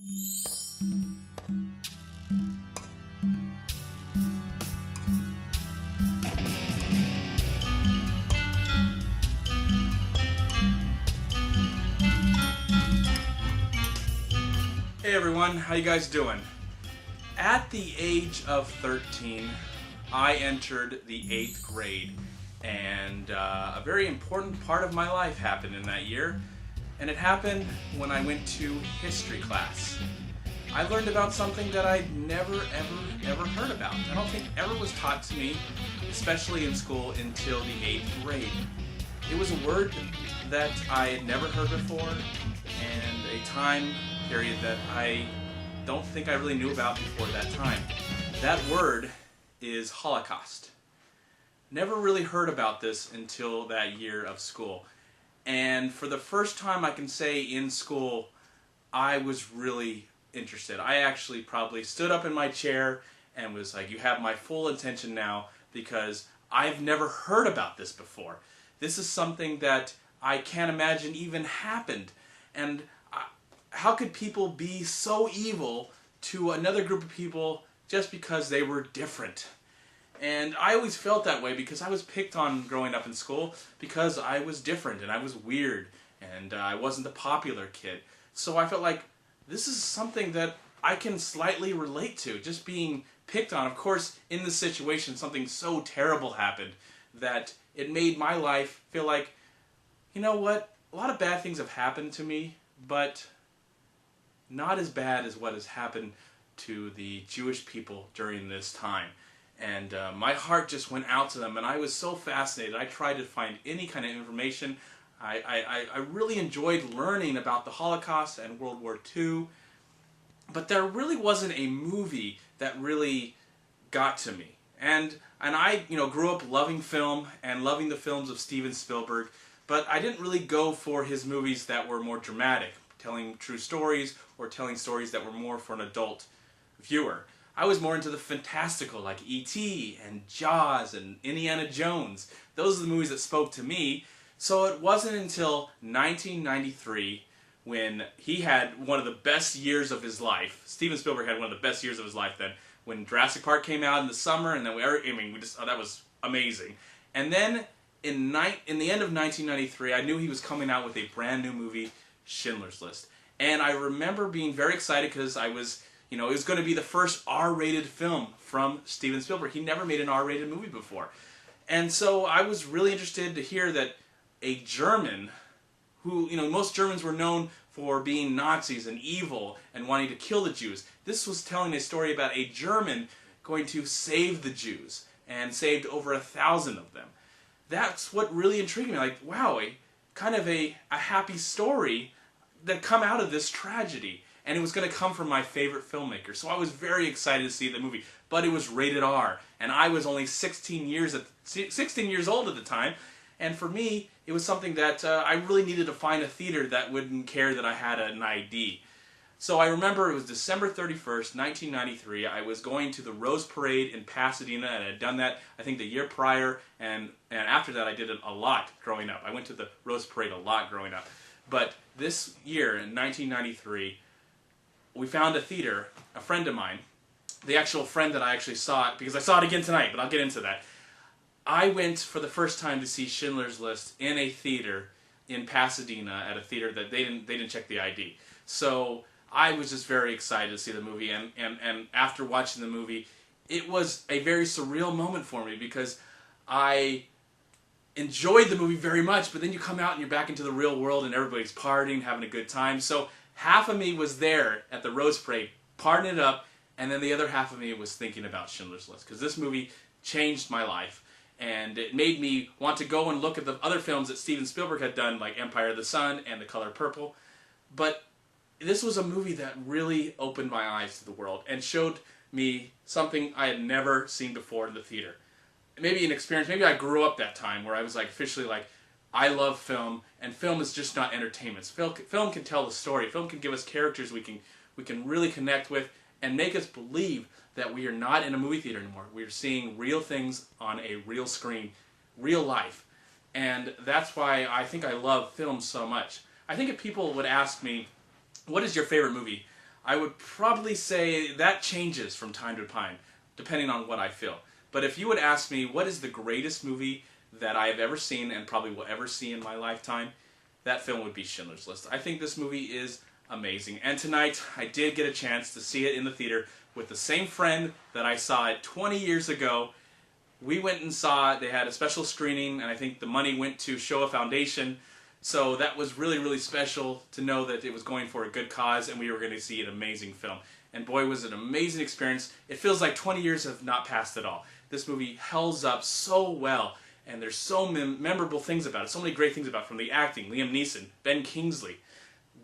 Hey everyone, how you guys doing? At the age of 13, I entered the 8th grade, and a very important part of my life happened in that year, and it happened when I went to history class. I learned about something that I'd never ever heard about. I don't think ever was taught to me, especially in school, until the 8th grade. It was a word that I had never heard before, and a time period that I don't think I really knew about before that time. That word is Holocaust. Never really heard about this until that year of school. And for the first time I can say in school, I was really interested. I actually probably stood up in my chair and was like, you have my full attention now, because I've never heard about this before. This is something that I can't imagine even happened. And how could people be so evil to another group of people just because they were different? And I always felt that way because I was picked on growing up in school because I was different and I was weird and I wasn't the popular kid. So I felt like this is something that I can slightly relate to, just being picked on. Of course, in this situation, something so terrible happened that it made my life feel like, you know what, a lot of bad things have happened to me, but not as bad as what has happened to the Jewish people during this time. And my heart just went out to them, and I was so fascinated. I tried to find any kind of information. I really enjoyed learning about the Holocaust and World War II, but there really wasn't a movie that really got to me. And I grew up loving film and loving the films of Steven Spielberg, but I didn't really go for his movies that were more dramatic, telling true stories or telling stories that were more for an adult viewer. I was more into the fantastical, like E.T. and Jaws and Indiana Jones. Those are the movies that spoke to me. So it wasn't until 1993, when he had one of the best years of his life. Steven Spielberg had one of the best years of his life then, when Jurassic Park came out in the summer, and then that was amazing. And then in the end of 1993, I knew he was coming out with a brand new movie, Schindler's List. And I remember being very excited because it was going to be the first R-rated film from Steven Spielberg. He never made an R-rated movie before. And so I was really interested to hear that a German who, most Germans were known for being Nazis and evil and wanting to kill the Jews. This was telling a story about a German going to save the Jews and saved over 1,000 of them. That's what really intrigued me. Like, wow, kind of a happy story that come out of this tragedy. And it was going to come from my favorite filmmaker. So I was very excited to see the movie. But it was rated R. And I was only 16 years old at the time. And for me, it was something that I really needed to find a theater that wouldn't care that I had an ID. So I remember it was December 31st, 1993. I was going to the Rose Parade in Pasadena, and I had done that, I think, the year prior. And after that, I did it a lot growing up. I went to the Rose Parade a lot growing up. But this year, in 1993, we found a theater, a friend of mine, the actual friend that I actually saw it, because I saw it again tonight, but I'll get into that. I went for the first time to see Schindler's List in a theater in Pasadena, at a theater that they didn't check the ID. So I was just very excited to see the movie, and after watching the movie, it was a very surreal moment for me, because I enjoyed the movie very much, but then you come out and you're back into the real world and everybody's partying, having a good time. So half of me was there at the Rose Parade, partying it up, and then the other half of me was thinking about Schindler's List, because this movie changed my life, and it made me want to go and look at the other films that Steven Spielberg had done, like Empire of the Sun and The Color Purple. But this was a movie that really opened my eyes to the world and showed me something I had never seen before in the theater. Maybe an experience, maybe I grew up that time where I was like officially like, I love film, and film is just not entertainment. Film can tell the story. Film can give us characters we can really connect with and make us believe that we are not in a movie theater anymore. We are seeing real things on a real screen, real life. And that's why I think I love film so much. I think if people would ask me, what is your favorite movie? I would probably say that changes from time to time, depending on what I feel. But if you would ask me what is the greatest movie that I have ever seen and probably will ever see in my lifetime, that film would be Schindler's List. I think this movie is amazing. And tonight, I did get a chance to see it in the theater with the same friend that I saw it 20 years ago. We went and saw it. They had a special screening, and I think the money went to Shoah Foundation. So that was really, really special to know that it was going for a good cause, and we were going to see an amazing film. And boy, was it an amazing experience. It feels like 20 years have not passed at all. This movie holds up so well, and there's so memorable things about it. So many great things about it, from the acting, Liam Neeson, Ben Kingsley,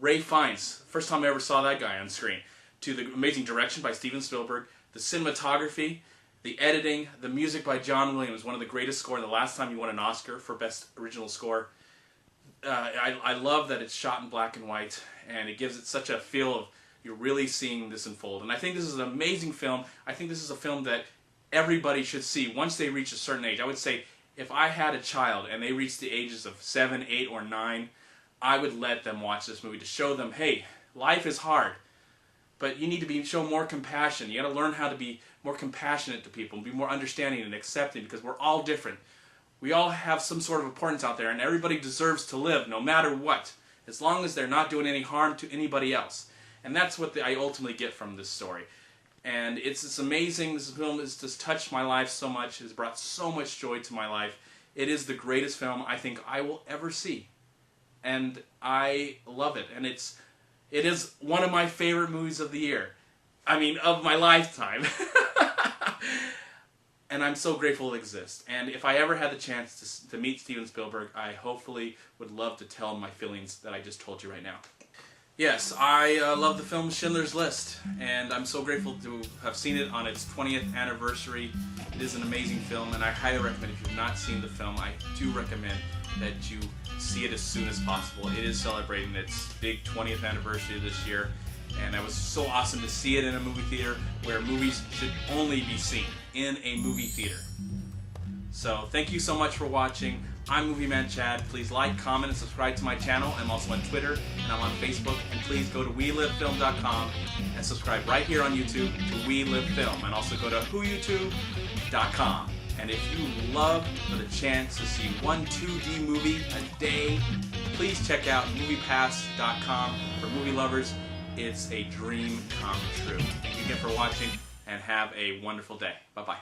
Ray Fiennes, first time I ever saw that guy on screen, to the amazing direction by Steven Spielberg, the cinematography, the editing, the music by John Williams, one of the greatest score, and the last time he won an Oscar for Best Original Score. I love that it's shot in black and white, and it gives it such a feel of you're really seeing this unfold. And I think this is an amazing film. I think this is a film that everybody should see once they reach a certain age. I would say if I had a child and they reached the ages of 7, 8, or 9, I would let them watch this movie to show them, hey, life is hard, but you need to show more compassion. You got to learn how to be more compassionate to people and be more understanding and accepting, because we're all different. We all have some sort of importance out there, and everybody deserves to live no matter what, as long as they're not doing any harm to anybody else. And that's what I ultimately get from this story. And it's amazing. This film has just touched my life so much. It has brought so much joy to my life. It is the greatest film I think I will ever see. And I love it. And it is one of my favorite movies of the year. I mean, of my lifetime. And I'm so grateful it exists. And if I ever had the chance to meet Steven Spielberg, I hopefully would love to tell him my feelings that I just told you right now. Yes, I love the film Schindler's List, and I'm so grateful to have seen it on its 20th anniversary. It is an amazing film, and I highly recommend, if you've not seen the film, I do recommend that you see it as soon as possible. It is celebrating its big 20th anniversary this year, and it was so awesome to see it in a movie theater where movies should only be seen in a movie theater. So thank you so much for watching. I'm Movie Man Chad. Please like, comment, and subscribe to my channel. I'm also on Twitter, and I'm on Facebook. And please go to WeLiveFilm.com and subscribe right here on YouTube to We Live Film. And also go to WhoYouTube.com. And if you love the chance to see one 2D movie a day, please check out MoviePass.com for movie lovers. It's a dream come true. Thank you again for watching, and have a wonderful day. Bye-bye.